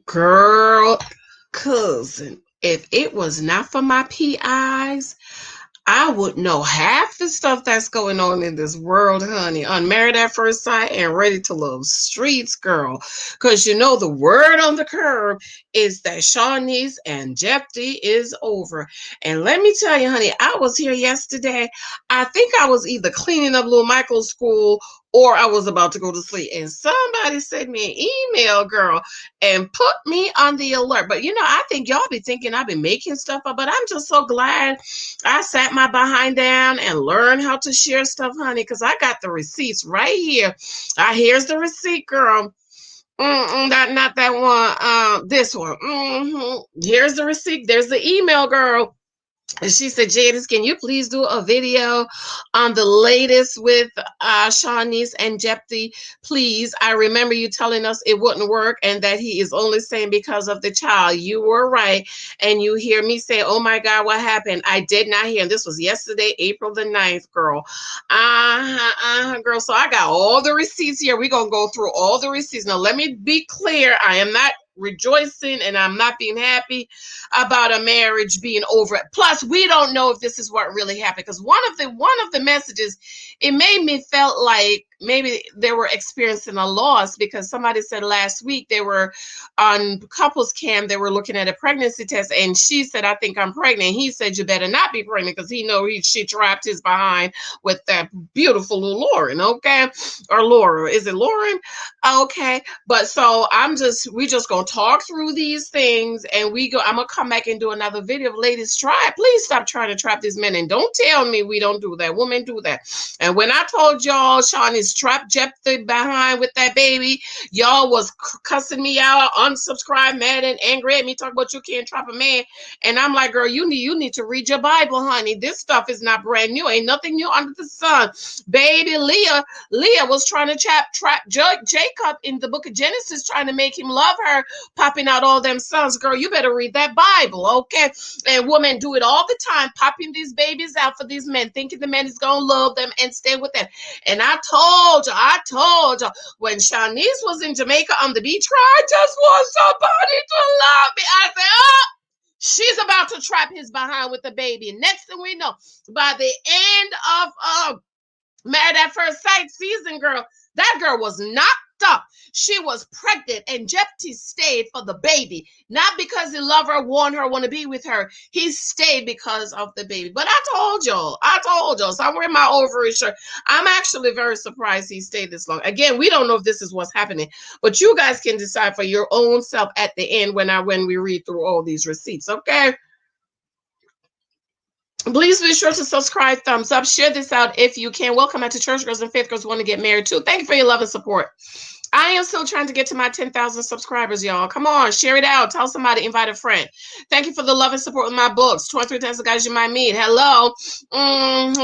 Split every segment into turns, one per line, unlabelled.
Girl, cousin, if it was not for my PIs, I would know half the stuff that's going on in this world, honey. Unmarried at first sight and ready to love streets, girl. Because you know the word on the curb is that Shawniece and Jephte is over. And let me tell you, honey, I was here yesterday. I think I was either cleaning up little Michael's school or I was about to go to sleep. And somebody sent me an email, girl, and put me on the alert. But you know, I think y'all be thinking I've been making stuff up, but I'm just so glad I sat my behind down and learned how to share stuff, honey, because I got the receipts right here. Here's the receipt, girl. Not that one. This one. Here's the receipt. There's the email, girl. And she said, Janice, can you please do a video on the latest with Shawniece and Jephte? Please. I remember you telling us it wouldn't work and that he is only saying because of the child. You were right. And you hear me say, oh my God, what happened? I did not hear. And this was yesterday, April the 9th, girl. Girl. So I got all the receipts here. We're going to go through all the receipts. Now, let me be clear. I am not rejoicing and I'm not being happy about a marriage being over. Plus, we don't know if this is what really happened because one of the messages, it made me felt like maybe they were experiencing a loss because somebody said last week they were on couples cam, they were looking at a pregnancy test and she said, I think I'm pregnant. He said, you better not be pregnant because she trapped his behind with that beautiful little Lauren, okay? Or Laura, is it Lauren? Okay. But so we just gonna talk through these things and I'm gonna come back and do another video of ladies try. Please stop trying to trap these men and don't tell me we don't do that. Women do that. And when I told y'all Shawniece trapped Jephte behind with that baby, y'all was cussing me out, unsubscribed, mad and angry at me, talking about you can't trap a man. And I'm like, girl, you need to read your Bible, honey. This stuff is not brand new. Ain't nothing new under the sun. Baby Leah was trying to trap Jacob in the book of Genesis, trying to make him love her, popping out all them sons. Girl, you better read that Bible, okay? And women do it all the time, popping these babies out for these men, thinking the man is gonna love them and stay with them. And I told you, when Shawniece was in Jamaica on the beach, I just want somebody to love me. I said, oh, she's about to trap his behind with the baby. Next thing we know, by the end of Married at First Sight season, girl, that girl was knocked up. She was pregnant, and Jephte stayed for the baby. Not because he loved her, want to be with her. He stayed because of the baby. But I told y'all. So I'm wearing my ovary shirt. I'm actually very surprised he stayed this long. Again, we don't know if this is what's happening, but you guys can decide for your own self at the end when we read through all these receipts, okay? Please be sure to subscribe, thumbs up, share this out if you can. Welcome back to Church Girls and Faith Girls who want to get married too. Thank you for your love and support. I am still trying to get to my 10,000 subscribers, y'all. Come on, share it out. Tell somebody, invite a friend. Thank you for the love and support with my books. 23 Times the Guys You Might Meet. Hello.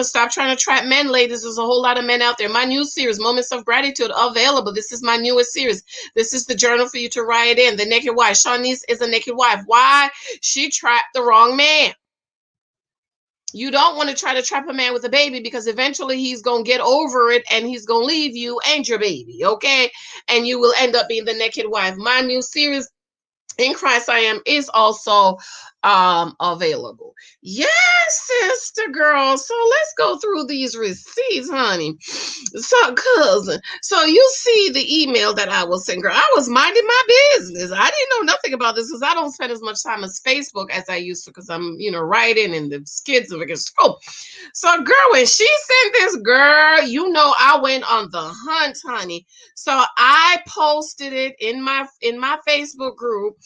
Stop trying to trap men, ladies. There's a whole lot of men out there. My new series, Moments of Gratitude, available. This is my newest series. This is the journal for you to write in. The Naked Wife. Shawniece is a naked wife. Why? She trapped the wrong man. You don't want to try to trap a man with a baby because eventually he's going to get over it and he's going to leave you and your baby, okay? And you will end up being the naked wife. My new series, In Christ I Am, is also available. Yes, sister girl. So let's go through these receipts, honey. So, cousin, so you see the email that I was sent, girl. I was minding my business. I didn't know nothing about this because I don't spend as much time on Facebook as I used to because I'm, writing and the kids are against school. So, girl, when she sent this, girl, I went on the hunt, honey. So I posted it in my Facebook group,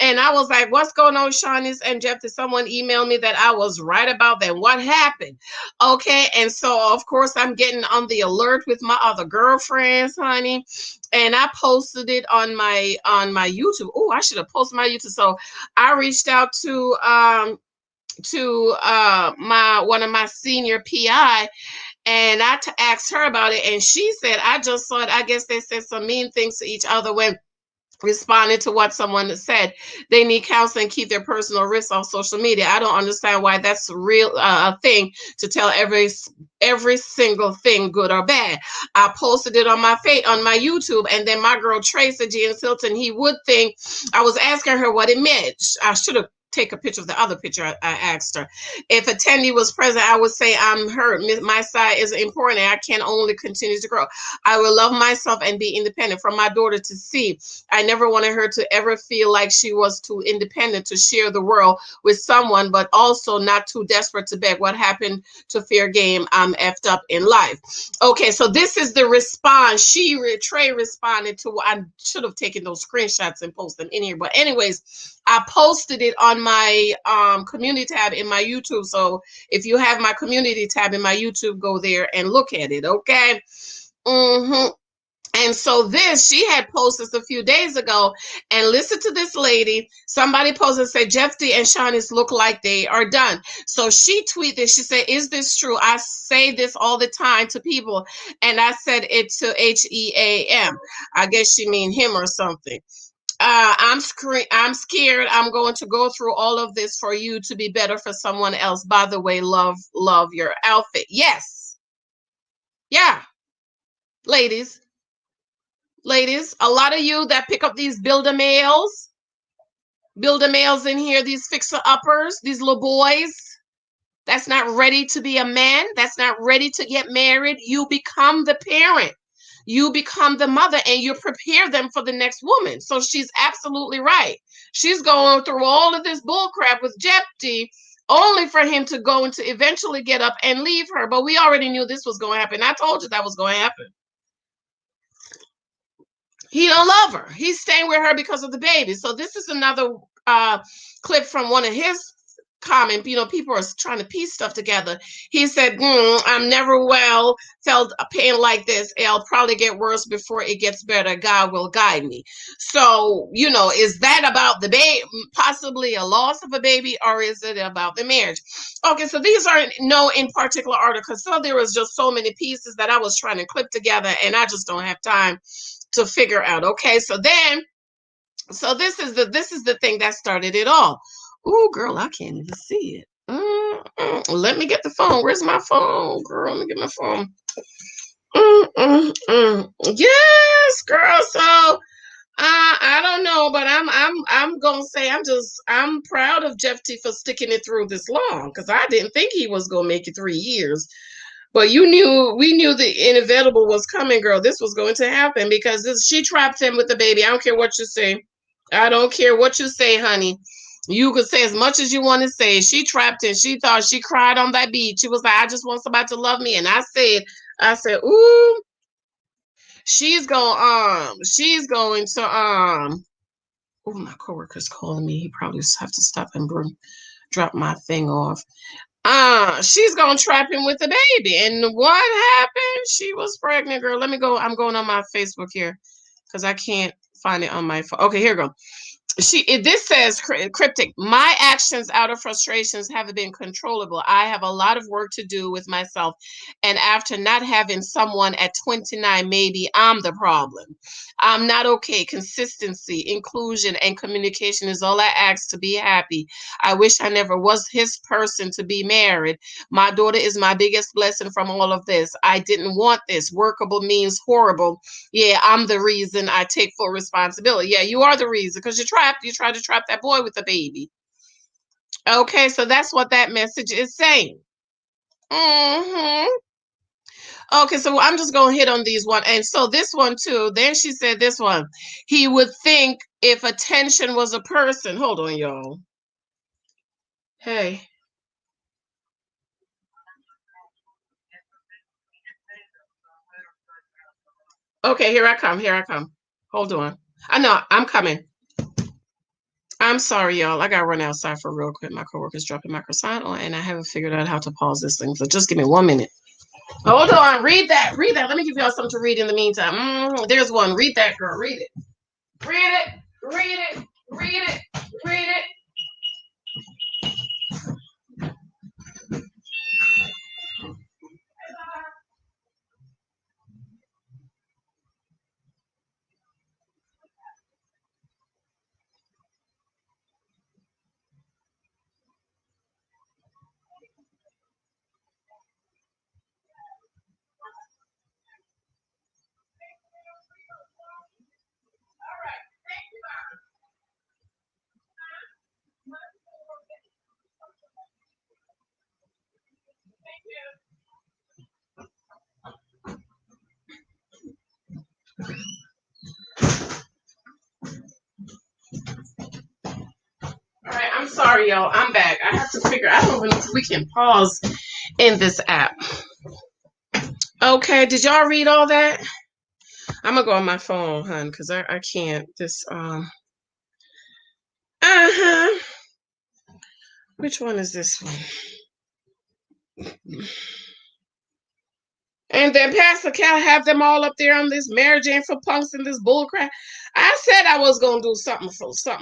and I was like, "What's going on, Shawniece and Jephte?" Someone emailed me that I was right about that. What happened? Okay, and so of course I'm getting on the alert with my other girlfriends, honey, and I posted it on my YouTube. Oh, I should have posted my YouTube. So I reached out to one of my senior PI, and I asked her about it, and she said, I just saw it. I guess they said some mean things to each other when responded to what someone said. They need counseling, keep their personal risks off social media. I don't understand why that's a real a thing to tell every single thing, good or bad. I posted it on my YouTube, and then my girl Tracy Janice Hylton, he would think I was asking her what it meant. I should have take a picture of the other picture. I asked her if attendee was present. I would say I'm hurt. My side is important, and I can only continue to grow. I will love myself and be independent. For my daughter to see, I never wanted her to ever feel like she was too independent to share the world with someone, but also not too desperate to beg. What happened to fair game? I'm effed up in life. Okay, so this is the response. Trey responded to. I should have taken those screenshots and posted them in here, but anyways, I posted it on my community tab in my YouTube. So if you have my community tab in my YouTube, go there and look at it. Okay. And so this, she had posted a few days ago, and listen to this lady. Somebody posted and said, Jephte and Shawniece look like they are done. So she tweeted, she said, is this true? I say this all the time to people, and I said it to Heam. I guess she mean him or something. I'm scared. I'm going to go through all of this for you to be better for someone else. By the way, love your outfit. Yes. Yeah. Ladies, a lot of you that pick up these builder males in here, these fixer uppers, these little boys that's not ready to be a man, that's not ready to get married, you become the parent. You become the mother, and you prepare them for the next woman. So she's absolutely right. She's going through all of this bull crap with Jephte only for him to go and to eventually get up and leave her. But we already knew this was going to happen. I told you that was going to happen. He don't love her. He's staying with her because of the baby. So this is another clip from one of his comment. You know, people are trying to piece stuff together. He said, I'm never well, felt a pain like this. It'll probably get worse before it gets better. God will guide me. So, you know, is that about the baby, possibly a loss of a baby, or is it about the marriage? Okay, so these are no in particular order, because so there was just so many pieces that I was trying to clip together, and I just don't have time to figure out. Okay, so this is the thing that started it all. Oh, girl, I can't even see it. Let me get the phone. Where's my phone, girl? Let me get my phone. Yes, girl. So I don't know, but I'm gonna say I'm proud of Jephte for sticking it through this long, because I didn't think he was gonna make it 3 years. But we knew the inevitable was coming, girl. This was going to happen, because she trapped him with the baby. I don't care what you say. I don't care what you say, honey. You could say as much as you want to say. She trapped him. She thought, she cried on that beach. She was like, I just want somebody to love me. And I said, ooh, she's going to oh, my coworker's calling me. He probably have to stop and drop my thing off. She's gonna trap him with the baby. And what happened? She was pregnant, girl. Let me go. I'm going on my Facebook here because I can't find it on my phone. Okay, here we go. This says cryptic. My actions out of frustrations haven't been controllable. I have a lot of work to do with myself, and after not having someone at 29, maybe I'm the problem. I'm not okay. Consistency, inclusion, and communication is all I ask to be happy. I wish I never was his person to be married. My daughter is my biggest blessing from all of this. I didn't want this. Workable means horrible. Yeah, I'm the reason. I take full responsibility. Yeah, you are the reason, because you tried to trap that boy with the baby. Okay, so that's what that message is saying. Okay, so I'm just gonna hit on these one. And so this one too, then she said this one. He would think if attention was a person. Hold on, y'all. Hey. Okay, here I come. Here I come. Hold on. I know I'm coming. I'm sorry, y'all. I gotta run outside for real quick. My coworker's dropping my croissant on, and I haven't figured out how to pause this thing. So just give me 1 minute. Hold on. Read that. Read that. Let me give y'all something to read in the meantime. There's one. Read that, girl. Read it. Read it. Read it. Read it. Read it. Sorry, y'all. I'm back. I have to figure. I don't even know if we can pause in this app. Okay. Did y'all read all that? I'm gonna go on my phone, hun, because I can't. This uh-huh. Which one is this one? And then Pastor Cal have them all up there on this marriage ain't for punks and this bullcrap. I said I was gonna do something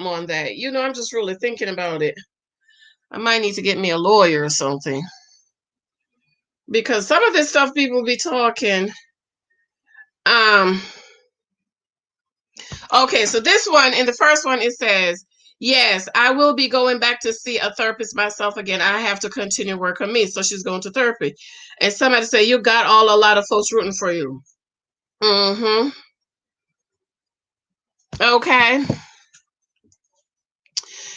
on that. You know, I'm just really thinking about it. I might need to get me a lawyer or something. Because some of this stuff people be talking. Okay, so this one, in the first one, it says, yes, I will be going back to see a therapist myself again. I have to continue work on me. So she's going to therapy. And somebody say, you got a lot of folks rooting for you. Mm-hmm. Okay.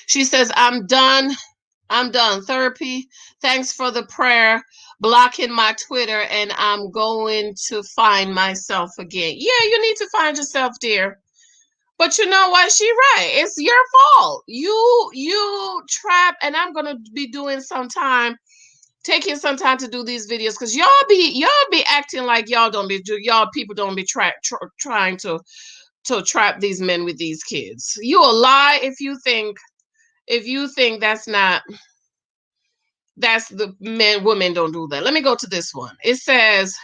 She says, I'm done. I'm done. Therapy. Thanks for the prayer. Blocking my Twitter, and I'm going to find myself again. Yeah, you need to find yourself, dear. But you know what? She right. It's your fault. You trap, and I'm gonna be taking some time to do these videos because y'all be acting like y'all people don't be trying to trap these men with these kids. You a lie if you think that's the women don't do that. Let me go to this one. It says,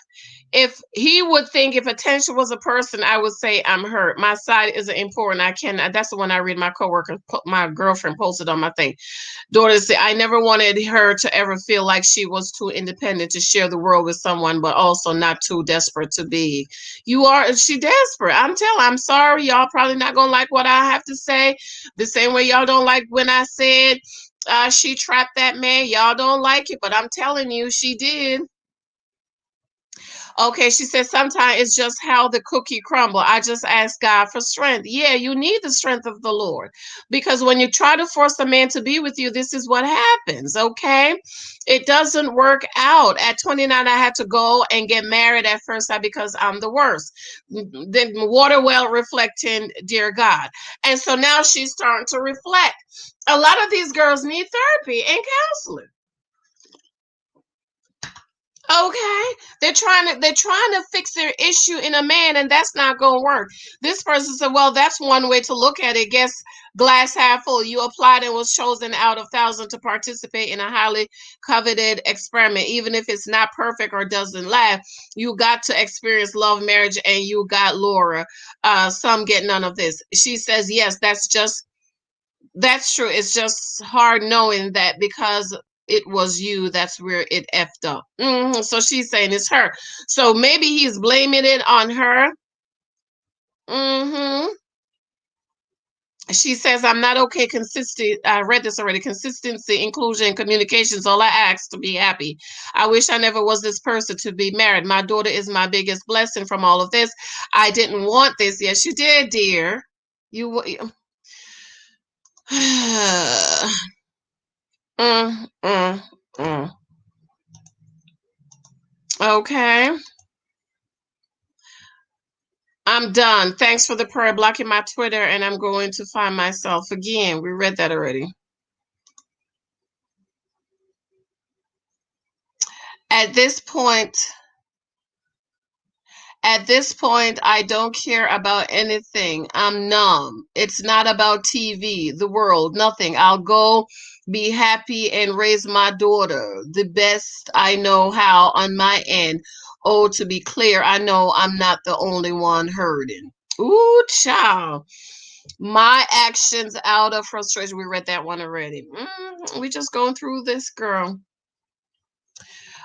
if he would think if attention was a person, I would say I'm hurt. My side isn't important. I can. That's the one I read. My girlfriend posted on my thing. Daughter said, I never wanted her to ever feel like she was too independent to share the world with someone, but also not too desperate to be. She desperate. I'm sorry. Y'all probably not going to like what I have to say. The same way y'all don't like when I said she trapped that man. Y'all don't like it, but I'm telling you, she did. Okay, she said sometimes it's just how the cookie crumble. I just ask God for strength. Yeah, you need the strength of the Lord because when you try to force a man to be with you, this is what happens. Okay, it doesn't work out. At 29, I had to go and get married at first sight because I'm the worst. The water well reflecting, dear God. And so now she's starting to reflect. A lot of these girls need therapy and counseling. Okay, they're trying to fix their issue in a man, and that's not gonna work. This person said, "Well, that's one way to look at it. Guess glass half full. You applied and was chosen out of thousands to participate in a highly coveted experiment, even if it's not perfect or doesn't last. You got to experience love, marriage, and you got Laura. Some get none of this." She says, "Yes, that's true. It's just hard knowing that because it was you, that's where it effed up." So she's saying it's her. So maybe he's blaming it on her. hmm She says, I'm not okay. Consistent. I read this already. Consistency, inclusion, communications. All I ask to be happy. I wish I never was this person to be married. My daughter is my biggest blessing from all of this. I didn't want this. Yes, you did, dear. You. mm, mm, mm. Okay. I'm done. Thanks for the prayer blocking my Twitter, and I'm going to find myself again. We read that already. At this point, I don't care about anything. I'm numb. It's not about TV, the world, nothing. I'll go be happy and raise my daughter the best I know how on my end. Oh, to be clear, I know I'm not the only one hurting. Ooh, child. My actions out of frustration. We read that one already. We just going through this, girl.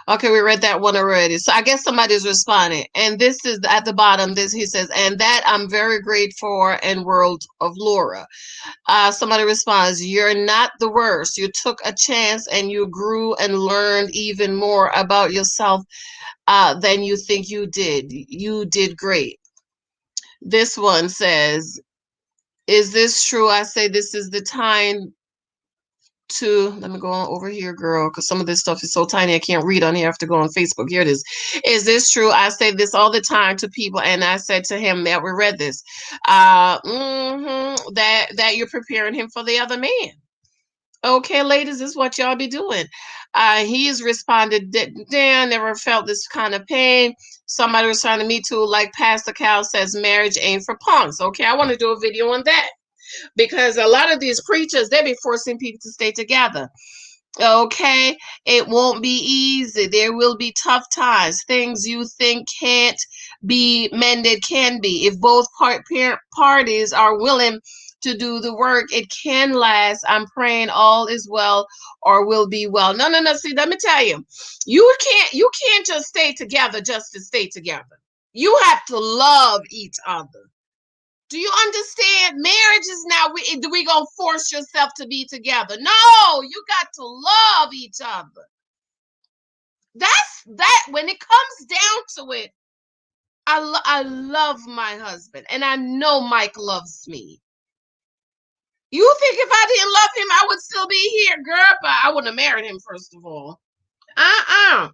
Okay, we read that one already. So I guess somebody's responding. And this is at the bottom. This he says, and that I'm very grateful for and world of Laura. Somebody responds, you're not the worst. You took a chance and you grew and learned even more about yourself than you think you did. You did great. This one says, is this true? I say this is the time to, let me go on over here, girl, because some of this stuff is so tiny I can't read on here. I have to go on Facebook. Here it is. Is this true? I say this all the time to people, and I said to him that we read this, that you're preparing him for the other man. Okay, ladies, this is what y'all be doing. He has responded, Dan, never felt this kind of pain. Somebody was trying to me too, like Pastor Cal says, marriage ain't for punks. Okay, I want to do a video on that because a lot of these preachers, they be forcing people to stay together. Okay, it won't be easy. There will be tough times. Things you think can't be mended can be. If both parties are willing to do the work, it can last. I'm praying all is well or will be well. No, no, no. See, let me tell you, you can't just stay together just to stay together. You have to love each other. Do you understand? Marriage is now we gonna force yourself to be together. No, you got to love each other. That's that. When it comes down to it, I love my husband, and I know Mike loves me. You think if I didn't love him, I would still be here, girl? But I wouldn't have married him, first of all. Uh-uh.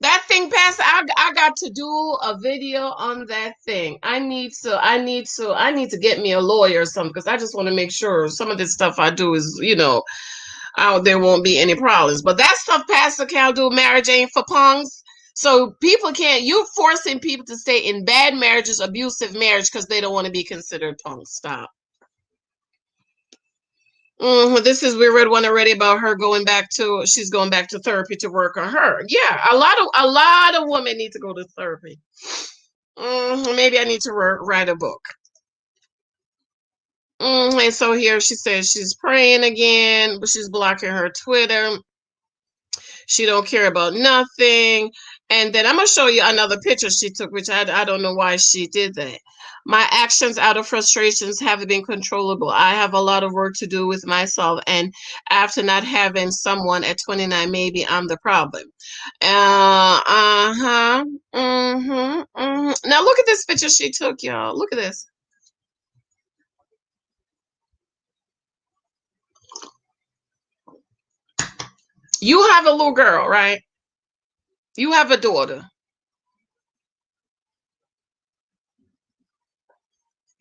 That thing, Pastor, I got to do a video on that thing. I need to get me a lawyer or something because I just want to make sure some of this stuff I do is, there won't be any problems. But that stuff Pastor Cal do, marriage ain't for punks. So people can't, you're forcing people to stay in bad marriages, abusive marriage because they don't want to be considered punks. Stop. We read one already about her she's going back to therapy to work on her. Yeah, a lot of women need to go to therapy. Maybe I need to write a book. And so here she says she's praying again, but she's blocking her Twitter. She don't care about nothing. And then I'm gonna show you another picture she took, which I don't know why she did that. My actions out of frustrations haven't been controllable. I have a lot of work to do with myself, and after not having someone at 29, maybe I'm the problem. Now look at this picture she took, y'all. Look at this. You have a little girl, right? You have a daughter.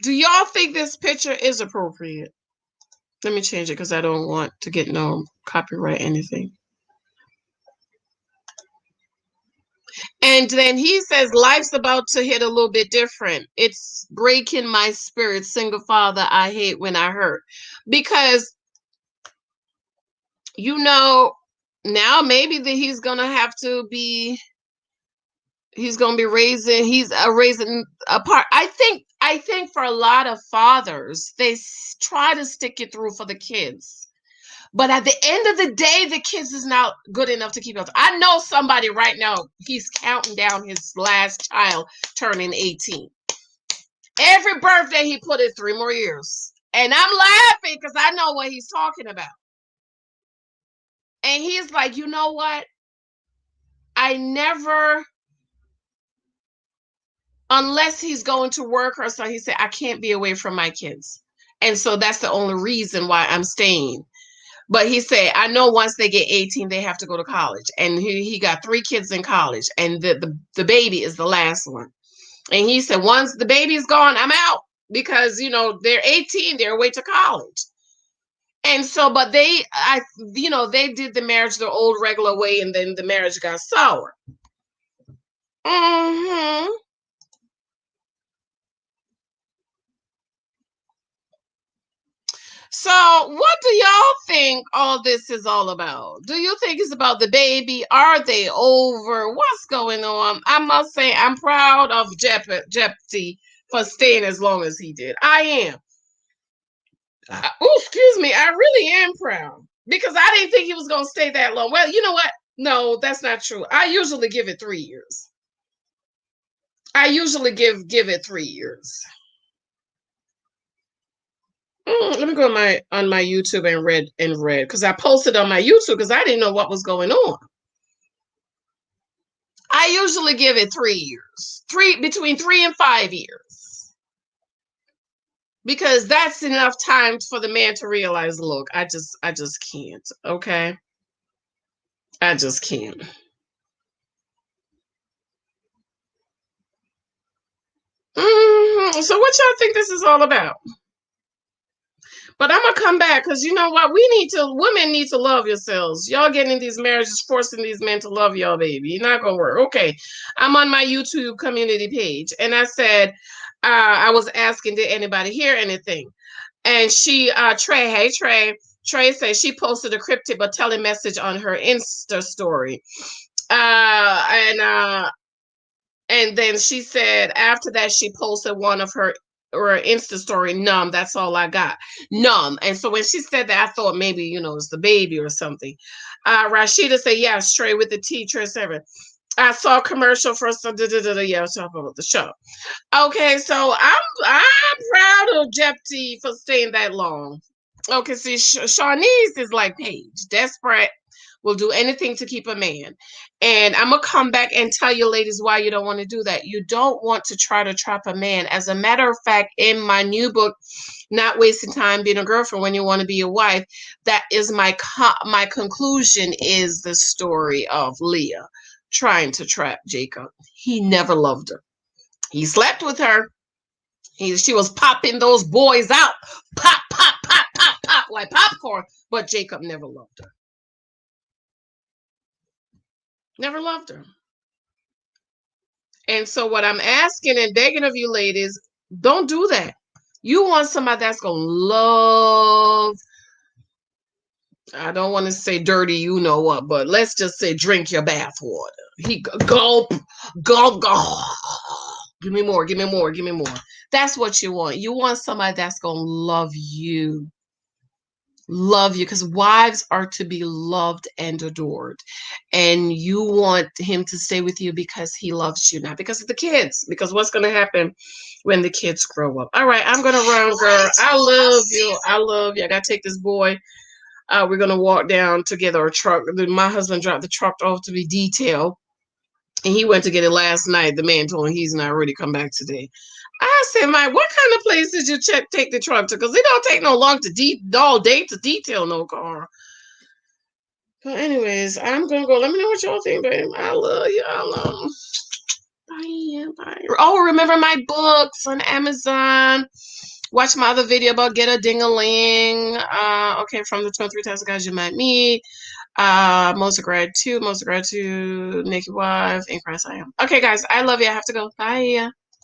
Do y'all think this picture is appropriate? Let me change it because I don't want to get no copyright anything. And then he says, life's about to hit a little bit different. It's breaking my spirit. Single father, I hate when I hurt. Because, now maybe that he's going to have to be, he's going to be raising apart. I think for a lot of fathers, they try to stick it through for the kids. But at the end of the day, the kids is not good enough to keep up. I know somebody right now, he's counting down his last child turning 18. Every birthday he put it 3 more years. And I'm laughing because I know what he's talking about. And he's like, you know what? I never, unless he's going to work or so, he said, I can't be away from my kids. And so that's the only reason why I'm staying. But he said, I know once they get 18, they have to go to college. And he got 3 kids in college. And the baby is the last one. And he said, once the baby's gone, I'm out. Because, they're 18, they're away to college. And so, but they did the marriage the old regular way. And then the marriage got sour. Mm-hmm. So, what do y'all think all this is all about? Do you think it's about the baby? Are they over? What's going on? I must say, I'm proud of Jephte for staying as long as he did. I am. Oh, excuse me. I really am proud because I didn't think he was going to stay that long. Well, you know what? No, that's not true. I usually give it 3 years. I usually give it 3 years. Let me go on my YouTube and read because I posted on my YouTube because I didn't know what was going on. I usually give it 3 years, between 3 and 5 years, because that's enough time for the man to realize, look, I just can't. Okay, I just can't. So what y'all think this is all about? But I'm gonna come back because you know what? Women need to love yourselves. Y'all getting in these marriages, forcing these men to love y'all, baby. You're not gonna work. Okay, I'm on my YouTube community page, and I said, I was asking, did anybody hear anything? And she, Trey, hey Trey, Trey says she posted a cryptic but telling message on her Insta story. And then she said after that she posted one of her or Insta story, numb. That's all I got. Numb. And so when she said that, I thought maybe, it's the baby or something. Rashida said, yeah, straight with the teacher, 7. I saw a commercial for some yeah, talk about the show. Okay, so I'm proud of Jephte for staying that long. Okay, see, Shawniece is like Paige, desperate, will do anything to keep a man. And I'm gonna come back and tell you, ladies, why you don't want to do that. You don't want to try to trap a man. As a matter of fact, in my new book, Not Wasting Time Being a Girlfriend When You Want to Be a Wife, that is my conclusion is the story of Leah trying to trap Jacob. He never loved her. He slept with her. She was popping those boys out. Pop, pop, pop, pop, pop, like popcorn. But Jacob never loved her. Never loved her. And so what I'm asking and begging of you ladies, don't do that. You want somebody that's going to love, I don't want to say dirty, you know what, but let's just say drink your bath water. He gulp, gulp, gulp. Give me more, give me more, give me more. That's what you want. You want somebody that's going to love you. Love you, because wives are to be loved and adored, and you want him to stay with you because he loves you, not because of the kids, because what's going to happen when the kids grow up. All right, I'm going to run, girl. I love you. I love you. I got to take this boy. We're going to walk down to get our truck. My husband dropped the truck off to be detailed, and he went to get it last night. The man told him he's not ready to come back today. I said, Mike, what kind of place did you take the truck to? Because it don't take no long all day to detail no car. But anyways, I'm gonna go. Let me know what y'all think, babe. I love you. I love you. Bye. Bye. Oh, remember my books on Amazon. Watch my other video about get a ding-a-ling. Okay, from the 23 times guys you might meet. Most of gratitude, naked wife, in Christ I am. Okay, guys, I love you. I have to go. Bye.